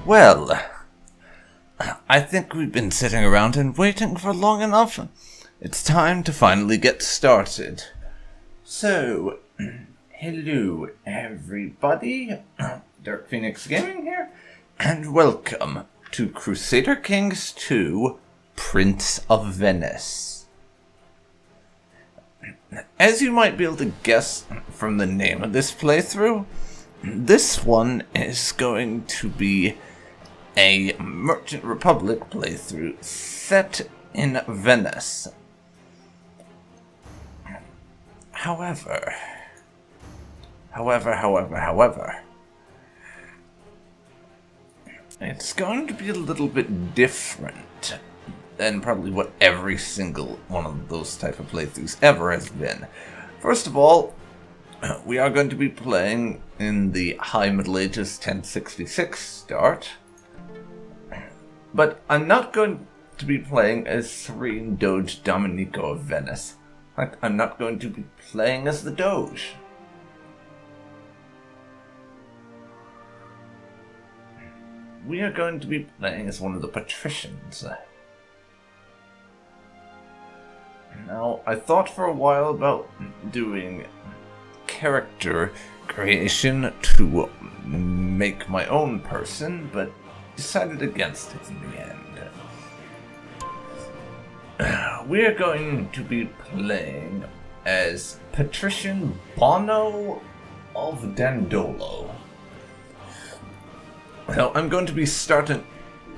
Well, I think we've been sitting around and waiting for long enough. It's time to finally get started. So, hello everybody, DarkPhoenix Gaming here, and welcome to Crusader Kings 2, Prince of Venice. As you might be able to guess from the name of this playthrough, this one is going to be a Merchant Republic playthrough set in Venice. However, it's going to be a little bit different than probably what every single one of those type of playthroughs ever has been. First of all, we are going to be playing in the High Middle Ages 1066 start, but I'm not going to be playing as Serene Doge Domenico of Venice. In fact, I'm not going to be playing as the Doge. We are going to be playing as one of the Patricians. Now, I thought for a while about doing character creation to make my own person, but decided against it in the end. We're going to be playing as Patrician Bono of Dandolo. Now, I'm going to be starting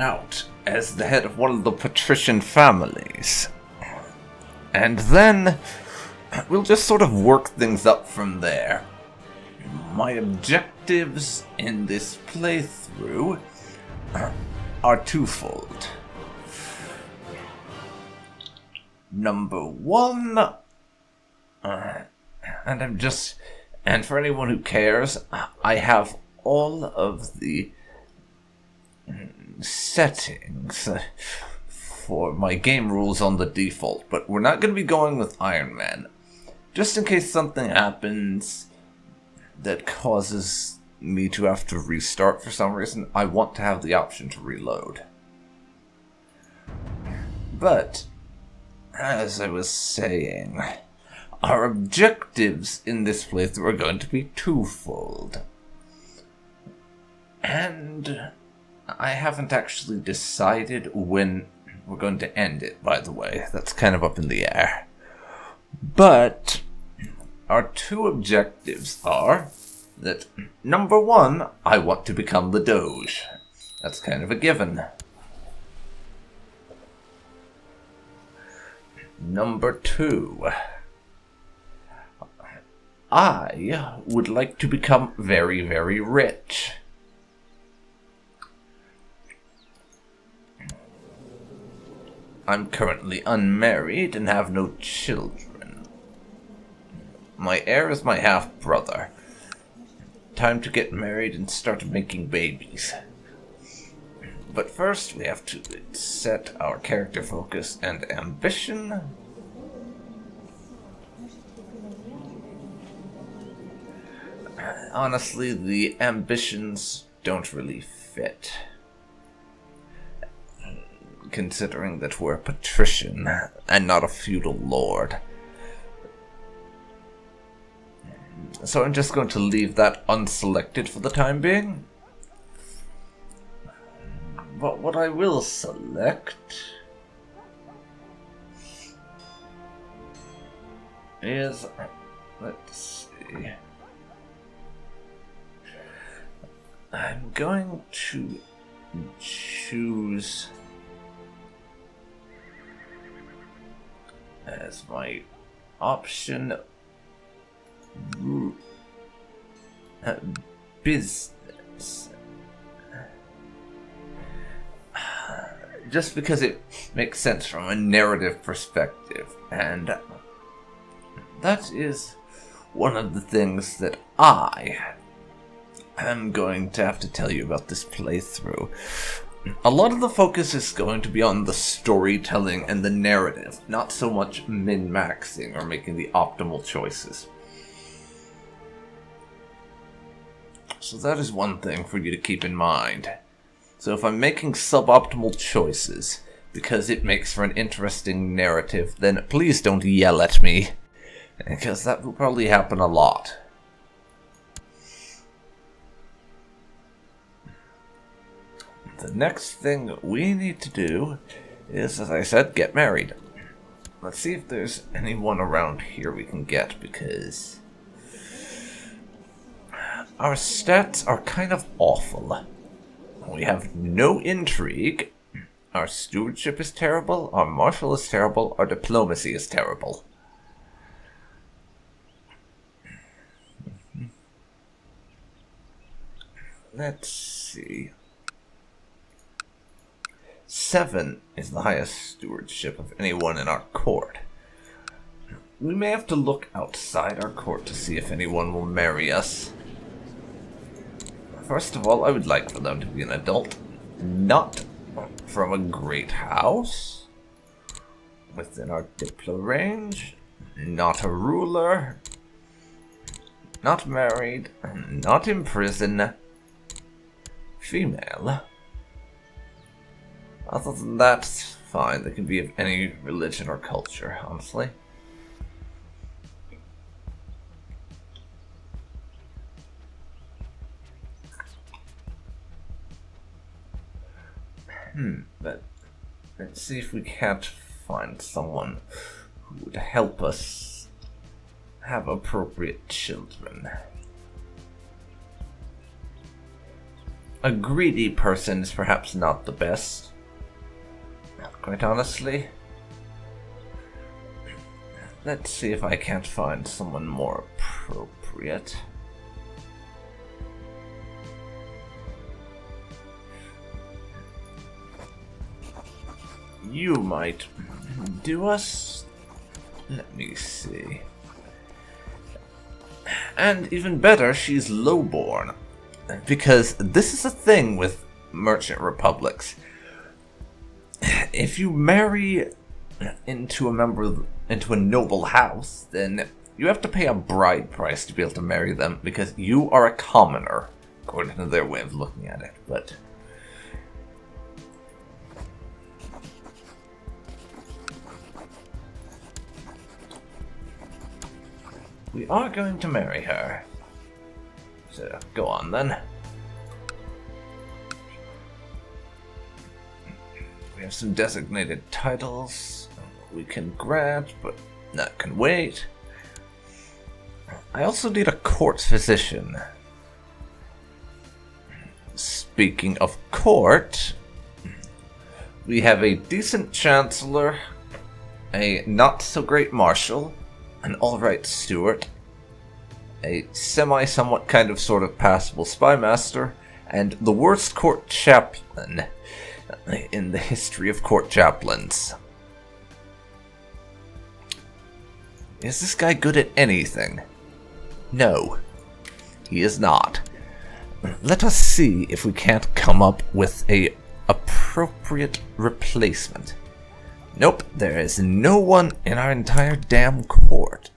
out as the head of one of the Patrician families. And then we'll just sort of work things up from there. My objectives in this playthrough are twofold. Number one, and for anyone who cares, I have all of the settings for my game rules on the default, but we're not going to be going with Iron Man. Just in case something happens that causes me to have to restart for some reason, I want to have the option to reload. But, as I was saying, our objectives in this playthrough are going to be twofold. And I haven't actually decided when we're going to end it, by the way. That's kind of up in the air. But our two objectives are that, number one, I want to become the Doge. That's kind of a given. Number two, I would like to become very, very rich. I'm currently unmarried and have no children. My heir is my half-brother. Time to get married and start making babies. But first, we have to set our character focus and ambition. Honestly, the ambitions don't really fit, considering that we're a patrician and not a feudal lord. So I'm just going to leave that unselected for the time being. But what I will select is, let's see, I'm going to choose as my option business. Just because it makes sense from a narrative perspective, and that is one of the things that I am going to have to tell you about this playthrough. A lot of the focus is going to be on the storytelling and the narrative, not so much min-maxing or making the optimal choices. So that is one thing for you to keep in mind. So if I'm making suboptimal choices because it makes for an interesting narrative, then please don't yell at me, because that will probably happen a lot. The next thing we need to do is, as I said, get married. Let's see if there's anyone around here we can get, because our stats are kind of awful. We have no intrigue, our stewardship is terrible, our martial is terrible, our diplomacy is terrible. Let's see. 7 is the highest stewardship of anyone in our court. We may have to look outside our court to see if anyone will marry us. First of all, I would like for them to be an adult, not from a great house, within our diplo range, not a ruler, not married, not in prison, female. Other than that, it's fine. They can be of any religion or culture, honestly. But let's see if we can't find someone who would help us have appropriate children. A greedy person is perhaps not the best, quite honestly. Let's see if I can't find someone more appropriate. You might do us. Let me see. And even better, she's lowborn. Because this is a thing with merchant republics. If you marry into a noble house, then you have to pay a bride price to be able to marry them, because you are a commoner, according to their way of looking at it. But we are going to marry her. So, go on then. We have some designated titles we can grant, but that can wait. I also need a court physician. Speaking of court, we have a decent chancellor, a not-so-great marshal, an alright steward, a semi-somewhat kind of sort of passable spymaster, and the worst court chaplain in the history of court chaplains. Is this guy good at anything? No, he is not. Let us see if we can't come up with a appropriate replacement. Nope, there is no one in our entire damn court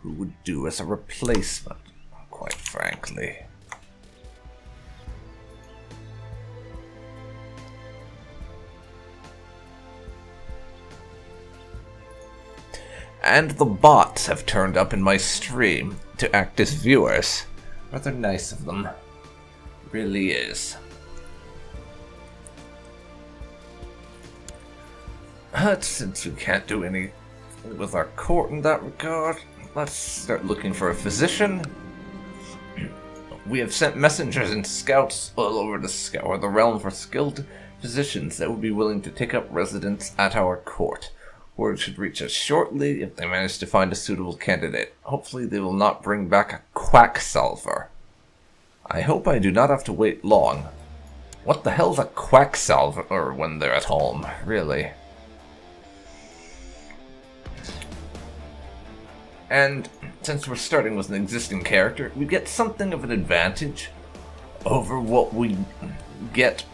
who would do as a replacement, quite frankly. And the bots have turned up in my stream to act as viewers. Rather nice of them. Really is. But since we can't do anything with our court in that regard, let's start looking for a physician. We have sent messengers and scouts all over to scour the realm for skilled physicians that would be willing to take up residence at our court. Word should reach us shortly if they manage to find a suitable candidate. Hopefully they will not bring back a quacksalver. I hope I do not have to wait long. What the hell's a quacksalver when they're at home, really? And since we're starting with an existing character, we get something of an advantage over what we get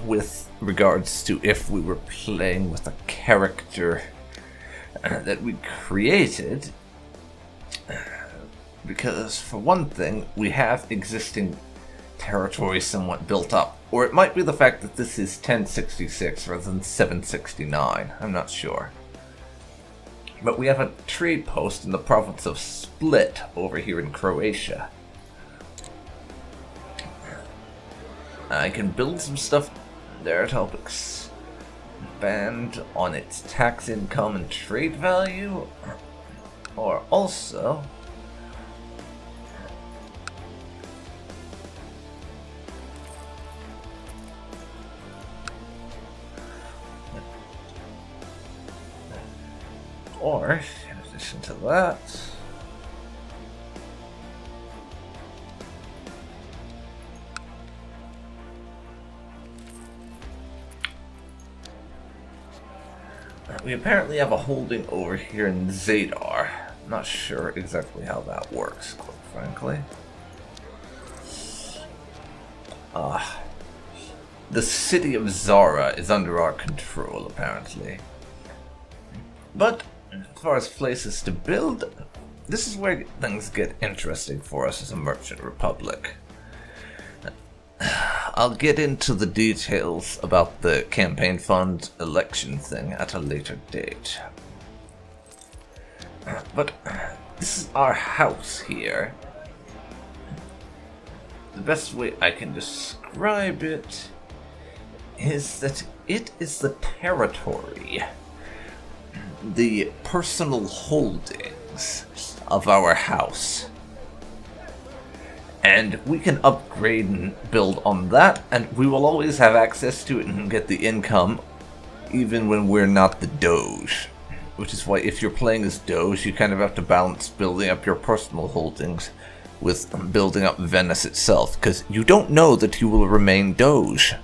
with regards to if we were playing with a character that we created. Because, for one thing, we have existing territory somewhat built up. Or it might be the fact that this is 1066 rather than 769. I'm not sure. But we have a trade post in the province of Split over here in Croatia. I can build some stuff there to help expand on its tax income and trade value. Or also... Or, in addition to that, we apparently have a holding over here in Zadar. I'm not sure exactly how that works, quite frankly. The city of Zara is under our control, apparently. But as far as places to build, this is where things get interesting for us as a merchant republic. I'll get into the details about the campaign fund election thing at a later date. But this is our house here. The best way I can describe it is that it is the territory, the personal holdings of our house. And we can upgrade and build on that, and we will always have access to it and get the income, even when we're not the Doge. Which is why if you're playing as Doge, you kind of have to balance building up your personal holdings with building up Venice itself, because you don't know that you will remain Doge.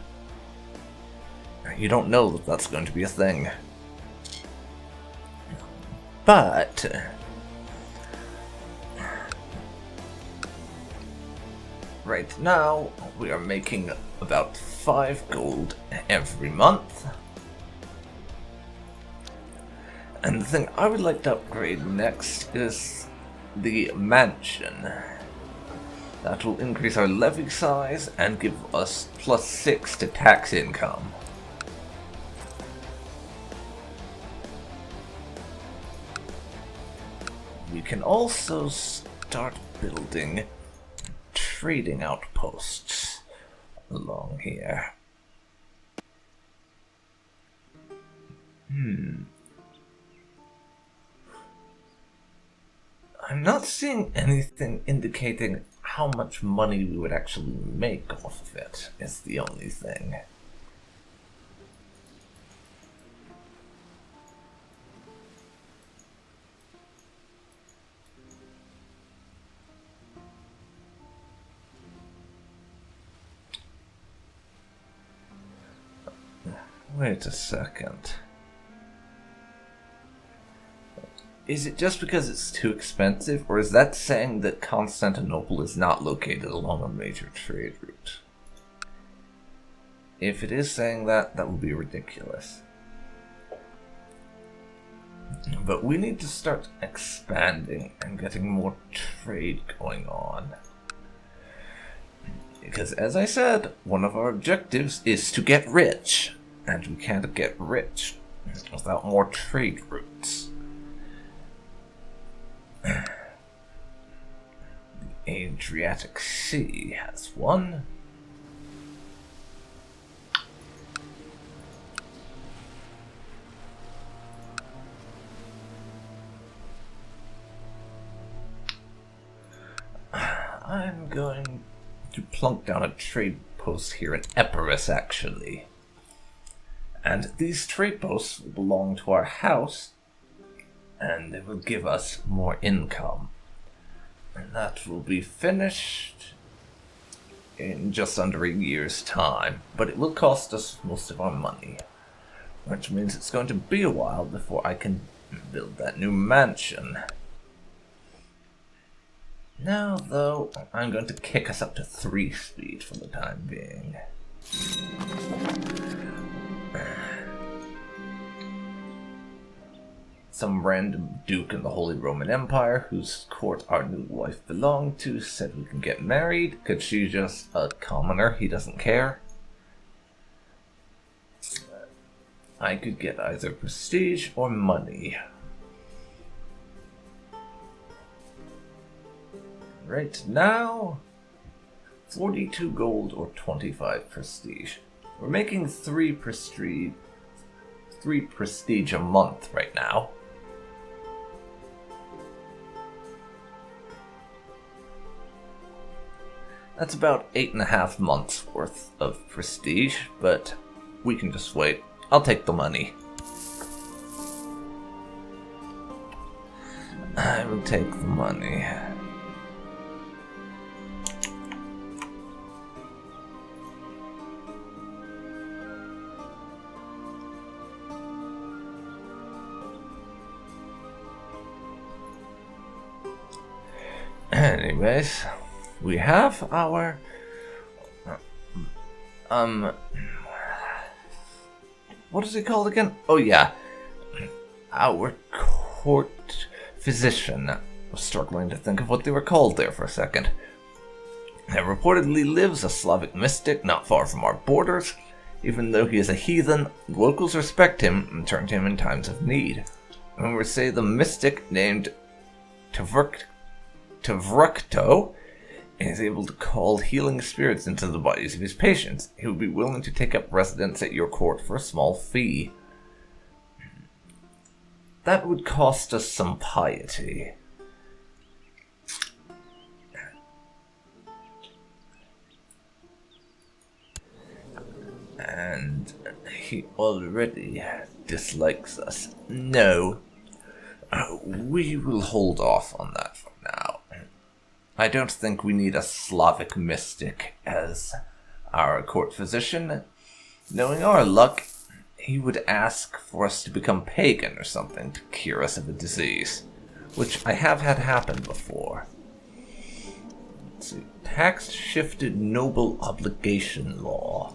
You don't know that that's going to be a thing. But right now we are making about 5 gold every month. And the thing I would like to upgrade next is the mansion. That will increase our levy size and give us +6 to tax income. We can also start building trading outposts along here. I'm not seeing anything indicating how much money we would actually make off of it, is the only thing. Wait a second. Is it just because it's too expensive, or is that saying that Constantinople is not located along a major trade route? If it is saying that, that would be ridiculous. But we need to start expanding and getting more trade going on. Because as I said, one of our objectives is to get rich. And we can't get rich without more trade routes. The Adriatic Sea has one. I'm going to plunk down a trade post here in Epirus, actually. And these trade posts will belong to our house, and they will give us more income. And that will be finished in just under a year's time. But it will cost us most of our money, which means it's going to be a while before I can build that new mansion. Now, though, I'm going to kick us up to 3 speed for the time being. Some random duke in the Holy Roman Empire, whose court our new wife belonged to, said we can get married. Could she just a commoner? He doesn't care. I could get either prestige or money. Right now, 42 gold or 25 prestige. We're making 3 prestige a month right now. That's about 8.5 months worth of prestige, but we can just wait. I'll take the money. I will take the money. Anyways, we have our what is it called again? Oh yeah, our court physician. I was struggling to think of what they were called there for a second. There reportedly lives a Slavic mystic not far from our borders. Even though he is a heathen, locals respect him and turn to him in times of need. When we say the mystic named Tvrukto is able to call healing spirits into the bodies of his patients, he would be willing to take up residence at your court for a small fee. That would cost us some piety. And he already dislikes us. No, we will hold off on that for now. I don't think we need a Slavic mystic as our court physician. Knowing our luck, he would ask for us to become pagan or something to cure us of a disease, which I have had happen before. Let's see. Tax-shifted noble obligation law.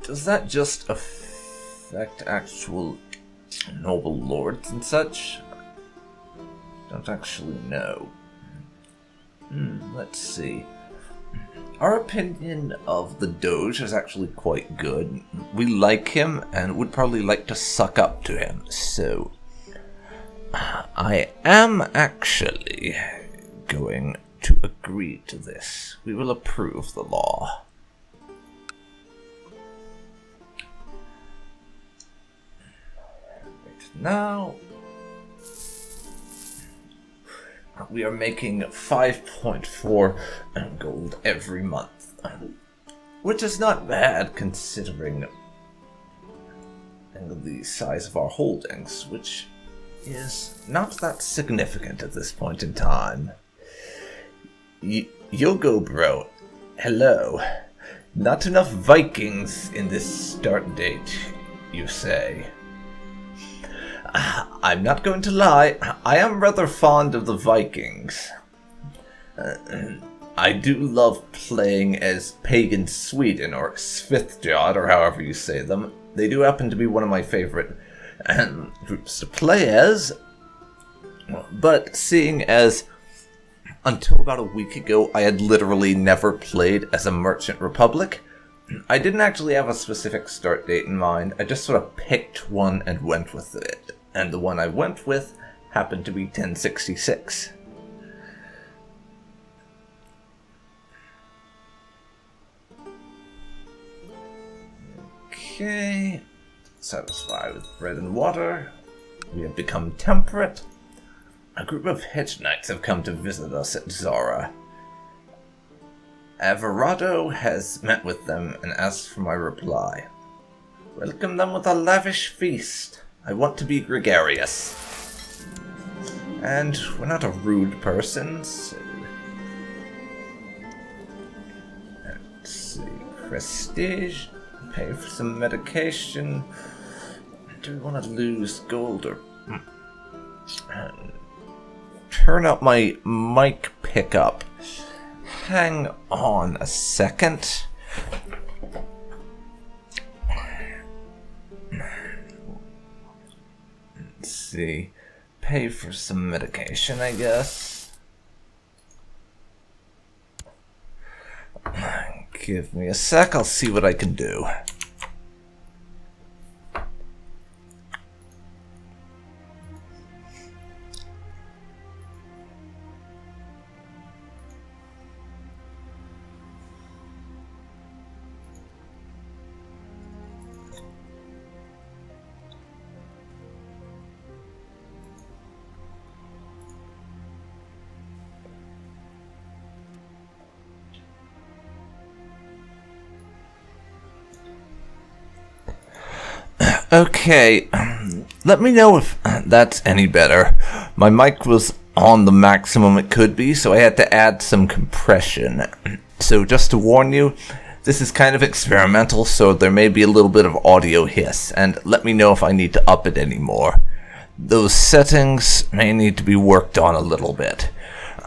Does that just affect actual noble lords and such? Don't actually know. Let's see. Our opinion of the Doge is actually quite good. We like him and would probably like to suck up to him, so I am actually going to agree to this. We will approve the law. Now, we are making 5.4 gold every month, which is not bad considering the size of our holdings, which is not that significant at this point in time. Yogo bro, hello. Not enough Vikings in this start date, you say? I'm not going to lie, I am rather fond of the Vikings. I do love playing as Pagan Sweden, or Svithjod, or however you say them. They do happen to be one of my favorite groups to play as. But seeing as until about a week ago I had literally never played as a Merchant Republic, I didn't actually have a specific start date in mind. I just sort of picked one and went with it. And the one I went with happened to be 1066. Okay. Satisfied with bread and water. We have become temperate. A group of hedge knights have come to visit us at Zara. Averado has met with them and asked for my reply. Welcome them with a lavish feast. I want to be gregarious. And we're not a rude person, so... Let's see. Prestige. Pay for some medication. Do we want to lose gold or... Turn up my mic pickup. Hang on a second. let's see. Pay for some medication, I guess. Give me a sec, I'll see what I can do. Okay, let me know if that's any better. My mic was on the maximum it could be, so I had to add some compression. So just to warn you, this is kind of experimental, so there may be a little bit of audio hiss, and let me know if I need to up it anymore. Those settings may need to be worked on a little bit.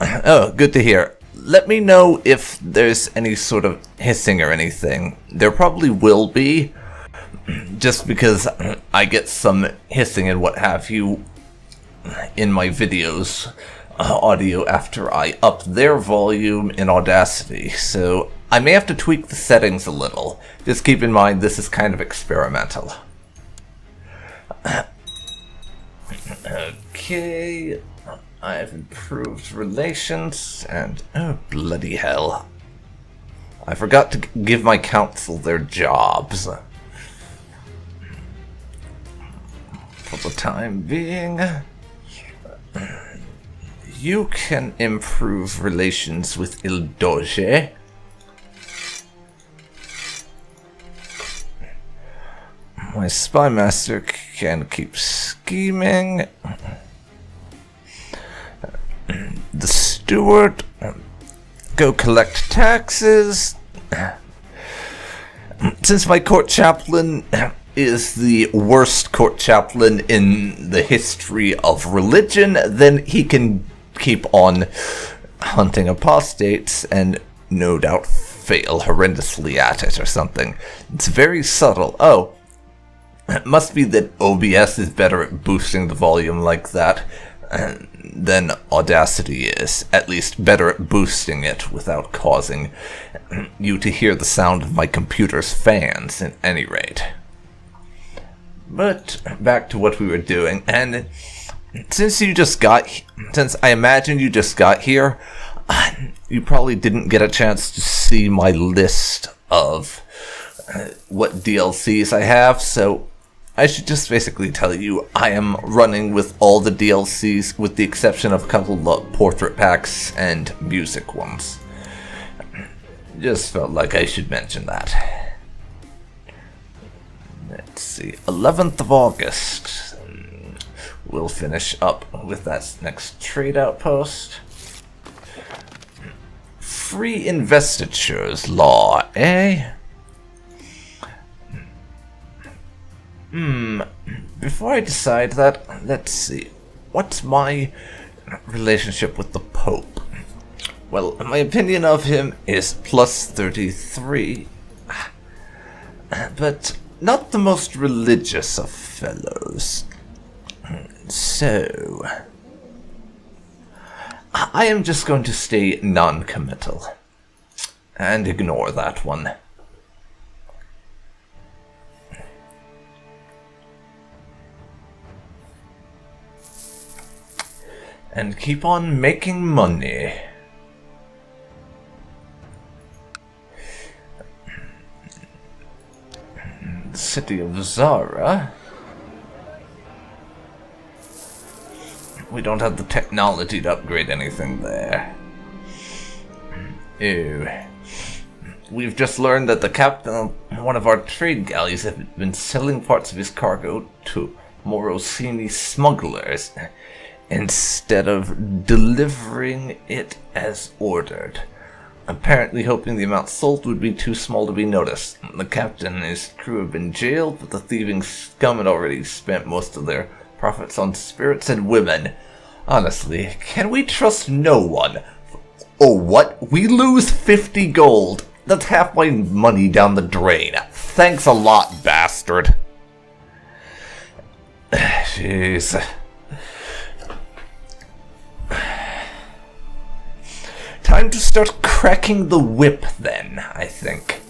Oh, good to hear. Let me know if there's any sort of hissing or anything. There probably will be, just because I get some hissing and what have you in my videos audio after I up their volume in Audacity, so I may have to tweak the settings a little. Just keep in mind this is kind of experimental. Okay, I've improved relations, and oh bloody hell, I forgot to give my council their jobs. For the time being, you can improve relations with Il Doge. My spy master can keep scheming. The steward, go collect taxes. Since my court chaplain is the worst court chaplain in the history of religion, then he can keep on hunting apostates and no doubt fail horrendously at it or something. It's very subtle. Oh, it must be that OBS is better at boosting the volume like that than Audacity is. At least better at boosting it without causing you to hear the sound of my computer's fans, at any rate. But back to what we were doing, and since I imagine you just got here, you probably didn't get a chance to see my list of what DLCs I have, so I should just basically tell you I am running with all the DLCs with the exception of a couple of portrait packs and music ones. Just felt like I should mention that. Let's see, 11th of August. We'll finish up with that next trade outpost. Free investitures law, eh? Before I decide that, let's see. What's my relationship with the Pope? Well, my opinion of him is plus 33. But not the most religious of fellows. So, I am just going to stay non-committal and ignore that one. And keep on making money. The city of Zara. We don't have the technology to upgrade anything there. Ew. We've just learned that the captain of one of our trade galleys has been selling parts of his cargo to Morosini smugglers instead of delivering it as ordered. Apparently hoping the amount sold would be too small to be noticed. The captain and his crew have been jailed, but the thieving scum had already spent most of their profits on spirits and women. Honestly, can we trust no one? Oh, what? We lose 50 gold. That's half my money down the drain. Thanks a lot, bastard. Jeez. Time to start cracking the whip then, I think.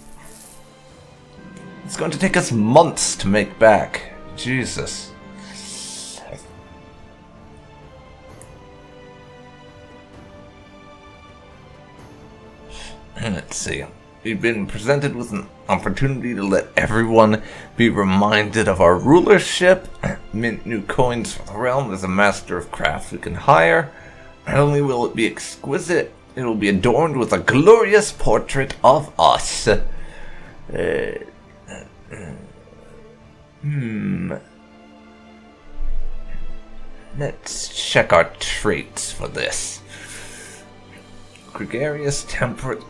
It's going to take us months to make back. Jesus. Let's see. We've been presented with an opportunity to let everyone be reminded of our rulership, mint new coins for the realm as a master of craft we can hire. Not only will it be exquisite, it will be adorned with a glorious portrait of us. Let's check our traits for this. Gregarious, temperate,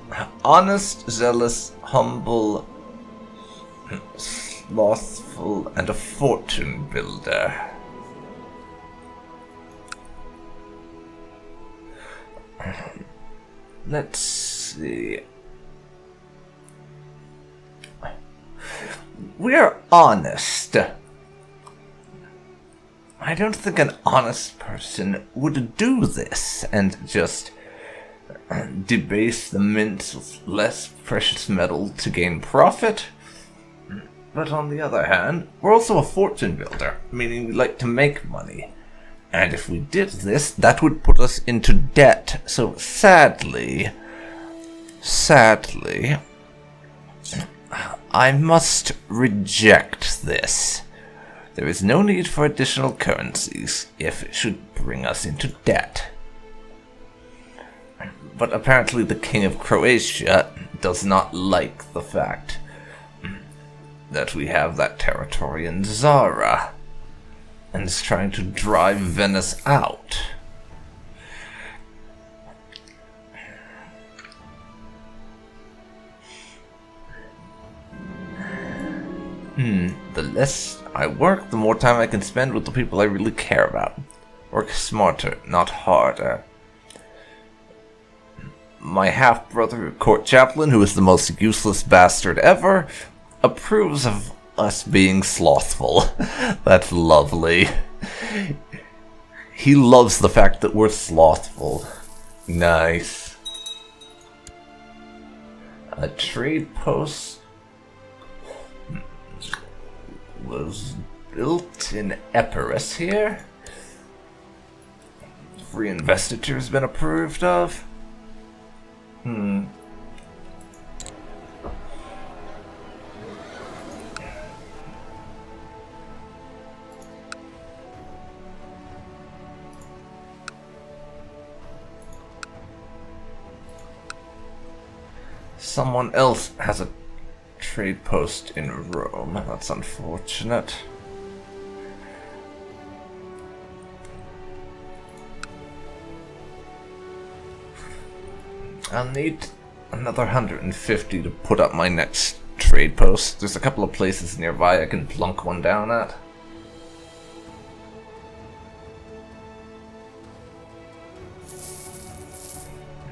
honest, zealous, humble, slothful, and a fortune builder. Let's see. We're honest. I don't think an honest person would do this and just debase the mint with less precious metal to gain profit. But on the other hand, we're also a fortune builder, meaning we like to make money. And if we did this, that would put us into debt. So sadly, I must reject this. There is no need for additional currencies if it should bring us into debt. But apparently the King of Croatia does not like the fact that we have that territory in Zara and is trying to drive Venice out. The less I work, the more time I can spend with the people I really care about. Work smarter, not harder. My half-brother, court chaplain, who is the most useless bastard ever, approves of us being slothful. That's lovely. He loves the fact that we're slothful. Nice. A trade post was built in Epirus here. Free investiture has been approved of. Someone else has a trade post in Rome. That's unfortunate. I'll need another 150 to put up my next trade post. There's a couple of places nearby I can plunk one down at.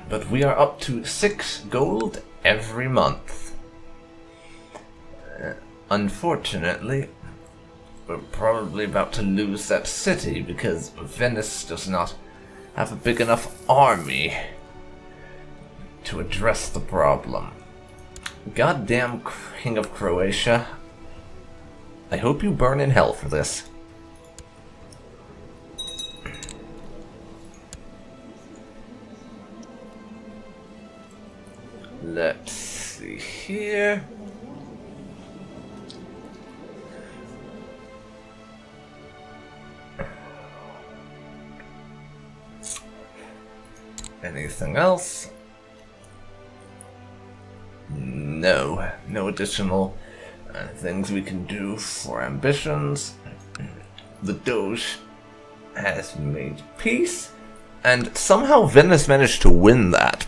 But we are up to 6 gold every month. Unfortunately, we're probably about to lose that city because Venice does not have a big enough army to address the problem. Goddamn King of Croatia. I hope you burn in hell for this. Let's see here. Anything else? No additional things we can do for ambitions. The Doge has made peace, and somehow Venice managed to win that.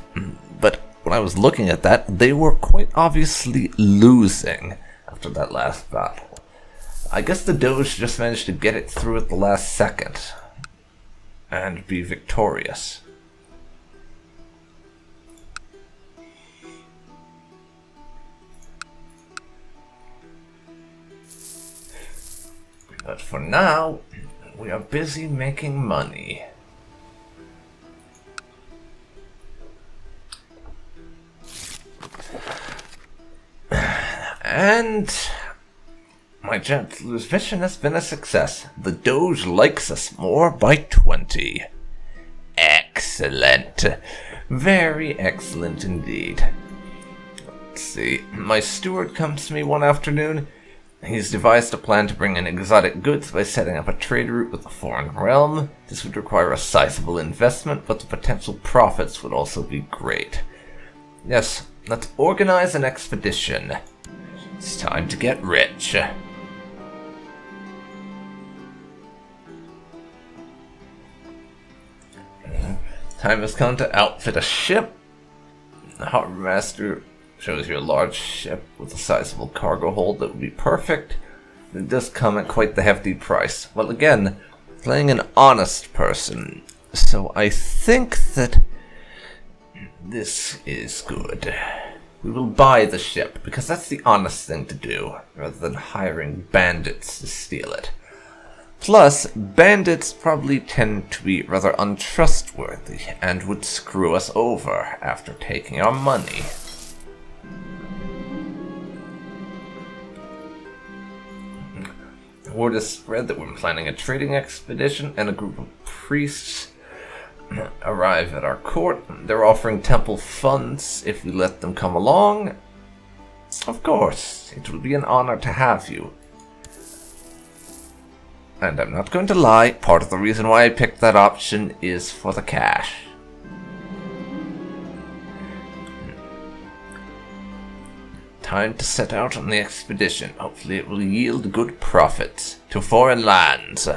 But when I was looking at that, they were quite obviously losing after that last battle. I guess the Doge just managed to get it through at the last second and be victorious. But for now, We are busy making money. And my Chancellor's mission has been a success. The Doge likes us more by 20. Excellent. Very excellent indeed. Let's see. My steward comes to me one afternoon. He's devised a plan to bring in exotic goods by setting up a trade route with a foreign realm. This would require a sizable investment, but the potential profits would also be great. Yes, let's organize an expedition. It's time to get rich. Time has come to outfit a ship. The Harbor Master shows you a large ship with a sizable cargo hold that would be perfect. It does come at quite the hefty price. Well, again, playing an honest person, so I think that this is good. We will buy the ship, because that's the honest thing to do, rather than hiring bandits to steal it. Plus, bandits probably tend to be rather untrustworthy, and would screw us over after taking our money. Word is spread that we're planning a trading expedition, and a group of priests arrive at our court. They're offering temple funds if we let them come along. Of course, it will be an honor to have you. And I'm not going to lie, part of the reason why I picked that option is for the cash. Time to set out on the expedition. Hopefully it will yield good profits to foreign lands.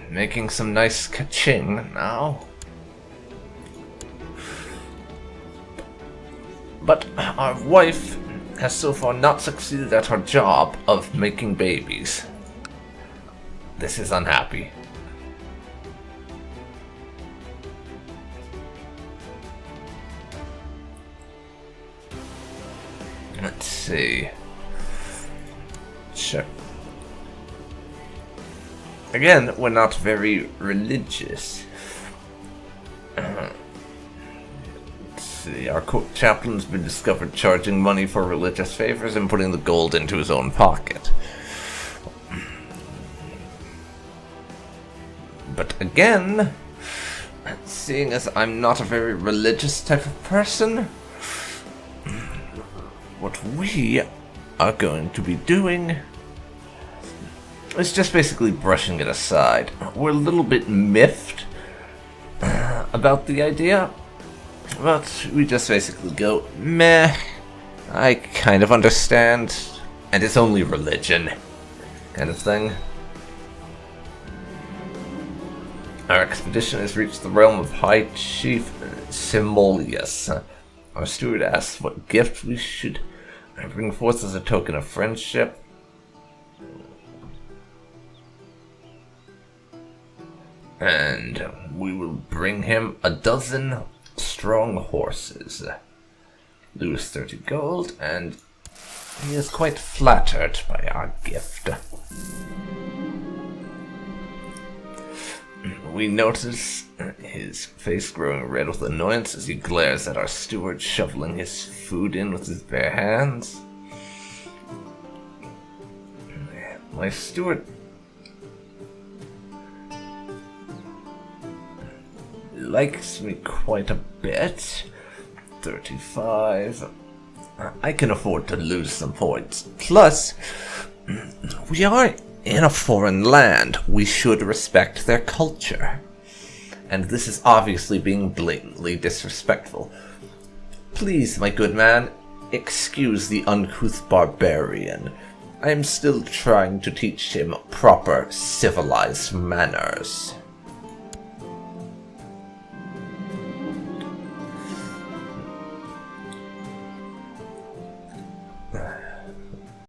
Making some nice ka-ching now. But our wife has so far not succeeded at her job of making babies. This is unhappy. Let's see. Sure. Again, we're not very religious. Our court chaplain's been discovered charging money for religious favors and putting the gold into his own pocket. But again, seeing as I'm not a very religious type of person, what we are going to be doing is just basically brushing it aside. We're a little bit miffed about the idea. But we just basically go, meh, I kind of understand, and it's only religion, kind of thing. Our expedition has reached the realm of High Chief Simolius. Our steward asks what gift we should bring forth as a token of friendship. And we will bring him 12 strong horses. Lose 30 gold, and he is quite flattered by our gift. We notice his face growing red with annoyance as he glares at our steward shoveling his food in with his bare hands. My steward likes me quite a bit. 35. I can afford to lose some points. Plus, we are in a foreign land. We should respect their culture. And this is obviously being blatantly disrespectful. Please, my good man, excuse the uncouth barbarian. I am still trying to teach him proper civilized manners.